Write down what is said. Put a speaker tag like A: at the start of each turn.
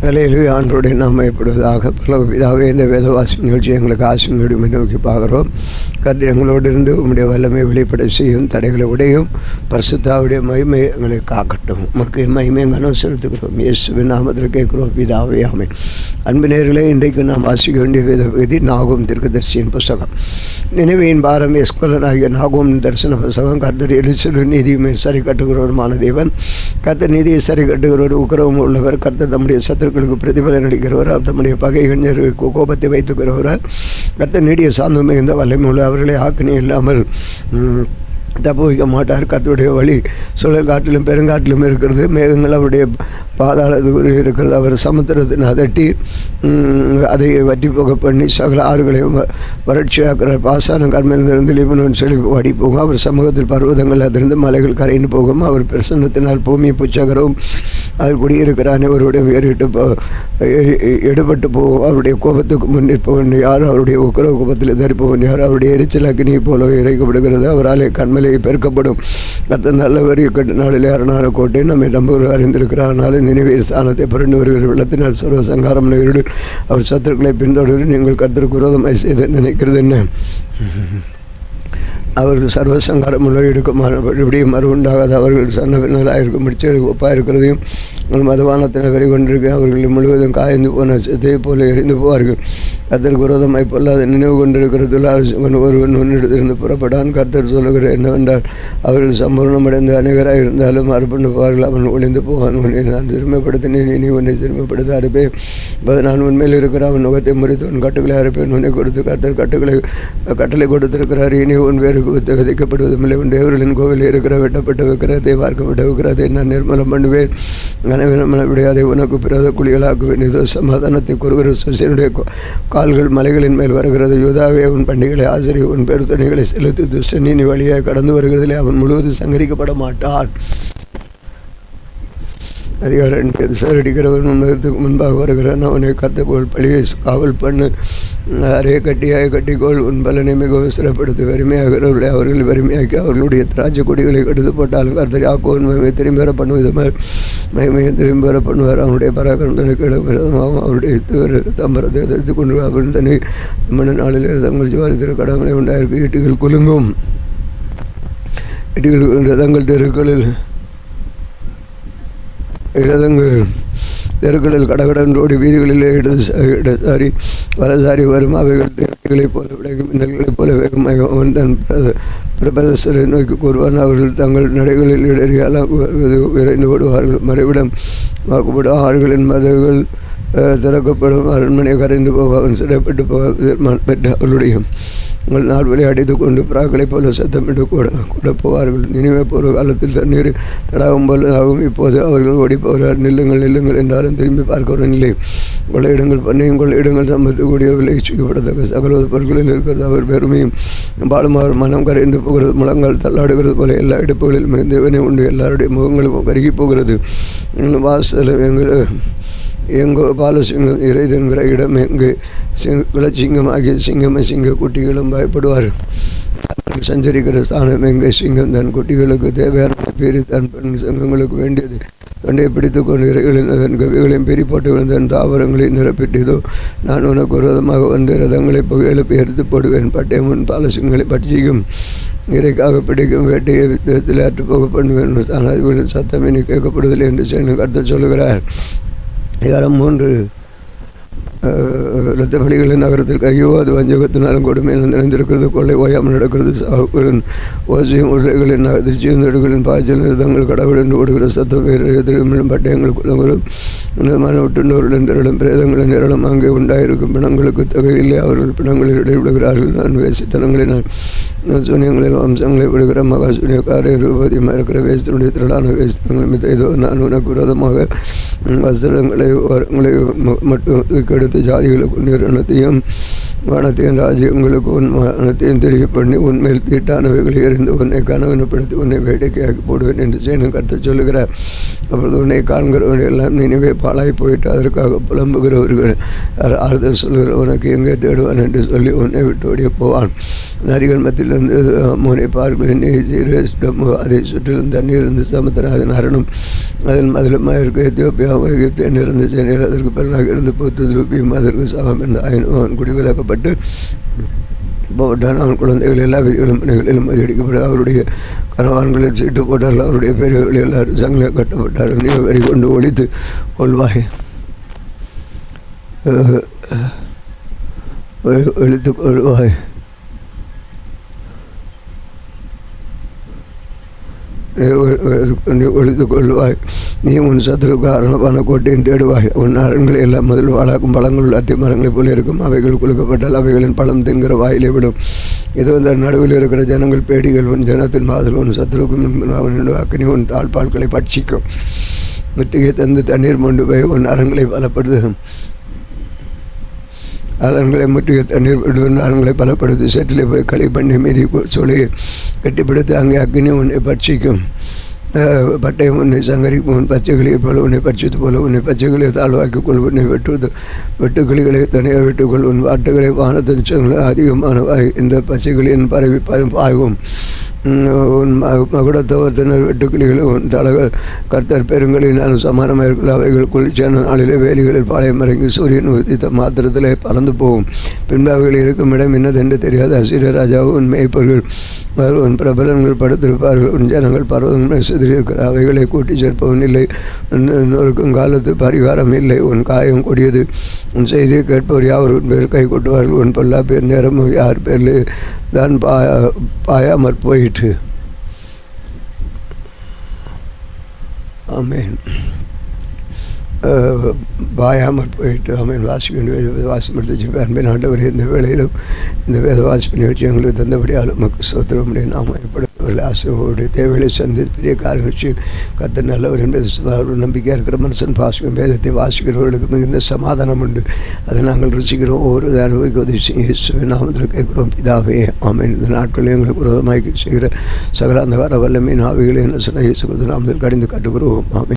A: ஹல்லேலூயா. ஆண்டவருடைய நாமம் எப்பொழுதாக பிதாவே, இந்த வேதவாசி நிகழ்ச்சி எங்களுக்கு ஆசீர்வதியும் நோக்கி பார்க்குறோம். கர்த்தர் எங்களோடு இருந்து உம்முடைய வல்லமை வெளிப்பட செய்யும், தடைகளை உடையும், பரிசுத்தாவுடைய மகிமை எங்களை காக்கட்டும். உமக்கு மகிமை கனம் செலுத்துகிறோம். இயேசுவின் நாமத்தில் கேட்கிறோம் பிதாவே, ஆமென். அன்பு நேயர்களே, இன்றைக்கு நாம் வாசிக்க வேண்டிய வேத பகுதி நாகூம் தீர்க்கதரிசியின் புஸ்தகம். நினைவின் பாரம் எஸ்கலனாகிய நாகூம் தரிசன புஸ்தகம். கர்த்தர் எலிசலும் நீதியுமே சரி கட்டுகிறவருமான தேவன். கர்த்தர் நீதியை சரி கட்டுகிறவர், உக்கிரமும் உள்ளவர். கர்த்தர் தம்முடைய சத்துருக்களுக்கு பிரதிபலன் அளிக்கிறவர், தம்முடைய பகைஞருக்கு கோபத்தை வைத்துக்கிறவர். கர்த்தர் நீடிய சாந்தம் மிகுந்த வல்லமை உள்ள அவர்களை ஆக்கினி இல்லாமல் தப்பு வைக்க மாட்டார். கர்த்தருடைய வழி சுழற்காட்டிலும் பெருங்காட்டிலும் இருக்கிறது. மேகங்கள் அவருடைய பாதாளத்துக்கு இருக்கிறது. அவர் சமுத்திரத்தின் அதட்டி அதை வற்றி போக பண்ணி சகல ஆறுகளையும் வறட்சியாக்குறார். பாசான கர்மையிலிருந்து லீபனோன் செழிப்பு வடி போகும். அவர் சமூகத்தில் பர்வதங்கள் அதிலிருந்து மலைகள் கரைந்து போகும். அவர் பிரசன்னத்தினால் பூமி புச்சகரும் அவர் குடியிருக்கிற அனைவருடைய எடுபட்டு போகும். அவருடைய கோபத்துக்கு முன்னிற்பவன் யார்? அவருடைய உக்கிர கோபத்தில் தரிப்பவன் யார்? அவருடைய எரிச்சல் அக்னி போல இறைக்கப்படுகிறது. அவராலே கண்மலை பெருக்கப்படும். கர்த்தர் நல்லவர், இக்கட்டு நாளிலே அரணான கோட்டை நம்மை நம்புவர் அறிந்திருக்கிறார். நினைவில் ஸ்தானத்தை புரண்டு வருகிற வெள்ளத்தினால் சர்வ சங்காரம் அவர் சத்துருக்களை பின்தொடர்ந்து நீங்கள் கர்த்தருக்கு விரோதமாய் செய்து நினைக்கிறது என்ன? அவர்கள் சர்வசங்காரம் எடுக்க மறுபடியும் மறு உண்டாகாது. அவர்கள் சன்னபின்னலாக இருக்கும் முடிச்சலுக்கு ஒப்பாக இருக்கிறதையும் மதுபானத்தினை வரி கொண்டிருக்க அவர்கள் முழுவதும் காய்ந்து போன சித்தையை போல எரிந்து போவார்கள். கர்த்தருக்கு விரோதமாய் பொல்லாத நினைவு கொண்டிருக்கிறதுல ஒருவன் முன்னெடுத்திருந்து புறப்படான். கர்த்தர் சொல்லுகிற என்னவென்றால், அவர்கள் சம்பூர்ணமடைந்து அநேகராக இருந்தாலும் அர்ப்பணி போவார்கள். அவன் ஒளிந்து போவான். உன்னை நான் திரும்பப்படுத்தினேன், இனி உன்னை திரும்பப்படுத்த அறுப்பேன். நான் உண்மையில் இருக்கிற அவன் முகத்தை முறித்து உன் கட்டுக்களை அறுப்பேன். உன்னை கொடுத்து கர்த்தர் கட்டளை கொடுத்திருக்கிறார். இனி உன் வேறு விதைக்கப்படுவதுமில்லை. உன் தேவர்களின் கோவிலில் இருக்கிற வெட்டப்பட்ட விக்கிரகத்தை பார்க்கப்பட்ட விக்கிரகத்தை நான் நிர்மலம் பண்ணுவேன். அதை உனக்கு பிறந்த குழிகளாக்குவேன். இதோ சமாதானத்தை கூறுகிற சுசியனுடைய கால்கள் மலைகளின் மேல் வருகிறது. யூதாவே, உன் பண்டிகைகளை ஆசிரிய, உன் பெருத்தனைகளை செலுத்தி துஷ்டனி நீ வழியாக கடந்து வருகிறதிலே அவன் முழுவதும் சங்கரிக்கப்பட மாட்டான். அதிகாரம் விசாரிக்கிறவன் முன்பத்துக்கு முன்பாக வருகிறான். அவனை கத்தக்கோள் பழியை காவல் பண்ணு. அறைய கட்டியாக கட்டிக்கோள். உன் பலனை மிகவும் சிறப்படுத்தி வறுமையாகிறவர்களை அவர்கள் வறுமையாக்கி அவர்களுடைய திராட்சை கொடிகளை கெடுத்து போட்டாலும் கர்த்தர் யாக்கோபின் மகிமையை திரும்பி வர பண்ணுவது மகிமையை திரும்பி வர பண்ணுவார். அவனுடைய பராக்கிரமத்திற்கு விரோதமாகவும் அவருடைய தம்பரத்தை எதிர்த்து கொண்டு அவன் தனி மன நாளில் தங்கள் ஜீவாரத்திற்கு கடவுளை உண்டாயிருக்கு. ஈட்டிகள் குலுங்கும். ஈட்டிகள் ரதங்கள் தெருக்களில் கடகடன்றோடி வீதிகளிலே இடதுசாரி வலசாரி வரும். அவைகள் தேவைகளைப் போல விளையும், மின்னல்களைப் போல வேகமாக அவன் தன் பிரபலசரை நோக்கி கூறுவான். அவர்கள் தங்கள் நடைகளில் இடறியால் விரைந்து ஓடுவார்கள். மறைவிடம் வாக்குப்படும். ஆறுகளின் மதகுகள் திறக்கப்படும். அரண்மனை கரைந்து போக அவன் சிறைப்பட்டு போக பெற்ற அவர்களுடைய உங்கள் நாள் அடித்து கொண்டு பிராக்களைப் போல சத்தமிட்டு கூட போவார்கள். நினைவே பூர்வ காலத்தில் தண்ணீர் தடாகும் போல ஆகும். இப்போது அவர்கள் ஓடிப்போகிறார். நில்லுங்கள் நில்லுங்கள் என்றாலும் திரும்பி பார்க்கிறோம் இல்லை. கொள்ளையிடங்கள் பண்ணையும் கொள்ளையிடங்கள் சம்பந்தக்கூடிய விளைவிக்கப்படத்தக்க சகல பொருட்களில் இருக்கிறது. அவர் பெருமையும் பாலும் அவர் மனம் கரைந்து போகிறது. முழங்கால் தள்ளாடுகிறது போல எல்லா இடுப்புகளிலும் தேவனே உண்டு. எல்லாருடைய முகங்களும் கருகி போகிறது. வாசல் எங்கோ பாலசிங்கம் இறைதென்கிற இடம் எங்கு குலச்சிங்கம் ஆகிய சிங்க குட்டிகளும் பயப்படுவார். சஞ்சரிக்கிற ஸ்தானம் எங்கே சிங்கம் தன் குட்டிகளுக்கு தேவையான பேரி தன் பெண் சங்கங்களுக்கு வேண்டியது தொண்டையை பிடித்து கொண்டு இறைகளின் அதன் கவிகளையும் பெரி போட்டு விழுந்தன் தாவரங்களை நிரப்பிட்டதோ நான் உனக்கு விரோதமாக வந்து ரதங்களை எழுப்பி எடுத்து போடுவேன். பட்டய முன் பாலசிங்களை பட்சிக்கும் இறைக்காக பிடிக்கும் வேட்டையை விதத்தில் அற்று போக பண்ணுவேன். ஆனால் சத்தம் இனி கேட்கப்படுவதில்லை என்று கர்த்தர் சொல்லுகிறார். அதிகாரம் 3. இரத்த பலிகளின் நகரத்திற்கு ஐயோ, அது வஞ்சகத்தினாலும் கொடுமையிலும் நிறைந்திருக்கிறது. கொள்ளை ஓயாமல் நடக்கிறது. சாவுகளின் ஓசையும் உருளைகளின் அதிர்ச்சியும் நடுகளின் பாய்ச்சல் நிறுத்தங்கள் கடவுள் என்று ஓடுகிற சத்தம் எதிரும் பட்டயங்கள் குலங்களும் விட்டுண்டவர்களின் திரளும் பிரேதங்களின் நிரளும் அங்கே உண்டாயிருக்கும். பிணங்களுக்கு தொகையில்லை. அவர்கள் பிணங்களில் இடைவிடுகிறார்கள். நான் வேசித்தனங்களை நான் சூனியங்களில் வம்சங்களை விடுகிற மகா சூனியக்காரை ரூபதியமாக இருக்கிற வேசத்தினுடைய திரளான வேசத்தனங்களை மித்தைதோ நான் உனக்கு விரோதமாக வஸ்திரங்களை மட்டும் எடுத்து ஜாதிகளுக்கு நிறுவனத்தையும் வானத்தையும் ராஜ்யங்களுக்கு உன் மனத்தையும் தெரிய பண்ணி உன்மேல் தீட்டானவைகளை எறிந்து உன்னை கனவனப்படுத்தி உன்னை வேடிக்கையாக்கி போடுவேன் என்று சேனும் கருத்து சொல்லுகிறார். அப்பொழுது உன்னை காண்கிறவர்கள் எல்லாம் நினைவே பாழாய் போயிட்டு அதற்காக புலம்புகிறவர்கள் ஆறுதல் சொல்கிற உனக்கு எங்கே தேடுவான் என்று சொல்லி உன்னை விட்டு ஓடிய போவான். நரிகள் மத்தியிலிருந்து முனை பார்க்கிறேன் அதை சுற்றிலும் தண்ணீர் இருந்து சமுத்திரம் அதன் அரணும் அதன் மதிலுமாக இருக்க எத்தியோப்பியாவும் எகிப்தியன் இருந்து சென்னையில் அதற்கு பிறனாக இருந்து போத்து திருப்பியும் அதற்கு சமம் என்ற அவன் குடிவிலக்கப்பட்டு போட்டான். அவன் குழந்தைகள் எல்லா விதிகளும் பணிகளிலும் மதியடிக்கப்பட்டு அவருடைய கணவான்களில் சீட்டு போட்டார்கள். அவருடைய பெரியவர்கள் எல்லாரும் சங்கில கட்டப்பட்டார்கள். நீ வரி கொண்டு ஒழித்து கொள்வாய் ஒழித்து கொள்வாய் ஒழித்து கொள்வாய். நீ உன் சத்துருக்கு அரணப்பான கோட்டையும் தேடுவாய். உன் அரண்களை எல்லாம் முதல் வாழாக்கும் பழங்கள் அத்தி மரங்களைப் போல இருக்கும். அவைகள் குலுக்கப்பட்டால் அவைகளின் பழம் தின்கிற வாயிலே விடும். இது இந்த நடுவில் இருக்கிற ஜனங்கள் பேடிகள். உன் ஜனத்தின் மாதல் உன் சத்துருக்கும் அவன் அக்கினி உன் தாழ்பால்களை பட்சிக்கும். முற்றுகை தந்து தண்ணீர் கொண்டு போய் உன் அரண்களை பலப்படுத்தும். அரண்களை முற்றுகை தண்ணீர் விடுவன் அரண்களை பலப்படுத்தி செட்டிலே போய் களி பண்ணி மீதி சொல்லியை கட்டிப்பிடித்து அங்கே அக்னி உன்னை பட்சிக்கும். பட்டயம் உன்னை சங்கரிக்கும். உன் பச்சைகளை போல உன்னை பட்சித்து போல உன்னை பச்சைகளை தாழ்வாக்கிக் கொள். உன்னை வெட்டுக்கிளிகளை தனியாக வெட்டுக்கொள். உன் வாட்டுகளை வானத்தின் அதிகமான இந்த பச்சைகளின் பரவி பாய்வும். உன் மகுடத்தவர்த்தினர் வெட்டுக்கிளிகளும் உன் தலைகள் கர்த்தர் பெருங்களில் சமானமாக இருக்கிற அவைகள் குளிர்ச்சியான நாளிலே வேலிகளில் பாளையம் இறங்கி சூரியன் உதித்த மாத்திரத்திலே பறந்து போகும். பின்பு அவைகள் இருக்கும் இடம் என்னதென்று தெரியாது. அசீரிய ராஜாவும் உன் மேய்ப்பர்கள் உன் பிரபலங்கள் படுத்திருப்பார்கள். உன் ஜனங்கள் பர்வதங்கள் சிதறியிருக்கிற அவைகளை கூட்டி சேர்ப்பவன் இல்லை. இன்னொருக்கும் காலத்து பரிகாரம் இல்லை. உன் காயம் கொடியது. உன் செய்தியை கேட்பவர் யாவர் உன் பேர் கை கொட்டுவார்கள். உன் பொல்லா பேர் நேரமும் யார் பேரில் தான் பாயாமற் போயிற்று. ஆமேன். பாயாமற் போயிட்டு ஆமேன். வாசிப்படுத்தி அன்பின் ஆண்டவர் இந்த வேளையிலும் இந்த வேத வாசிப்பு நிகழ்ச்சி எங்களுக்கு தந்தபடியால் நமக்கு சோத்திரமுடைய நாம் எப்படிவர்கள் ஆசிரியர்களுடைய தேவைகளை சந்தித்து பெரிய காரியம் வச்சு கர்த்தர் நல்லவர் என்பது நம்பிக்கையாக இருக்கிற மனுஷன் வாசிக்கும் வேதத்தை வாசிக்கிறவர்களுக்கு மிகுந்த சமாதானம் உண்டு. அதை நாங்கள் ருசிக்கிறோம். ஒவ்வொரு அனுபவிக்க உதவி செய்ய நாமத்தில் கேட்கிறோம் பிதாவே ஆமேன். இந்த நாட்களில் எங்களுக்கு விரோதமாக்கி செய்கிற சகல அந்த வர வல்லமை ஆவிகளை என்ன சொன்ன இயேசு நாமத்தில் கடிந்து கட்டுகிறோம் ஆமேன்.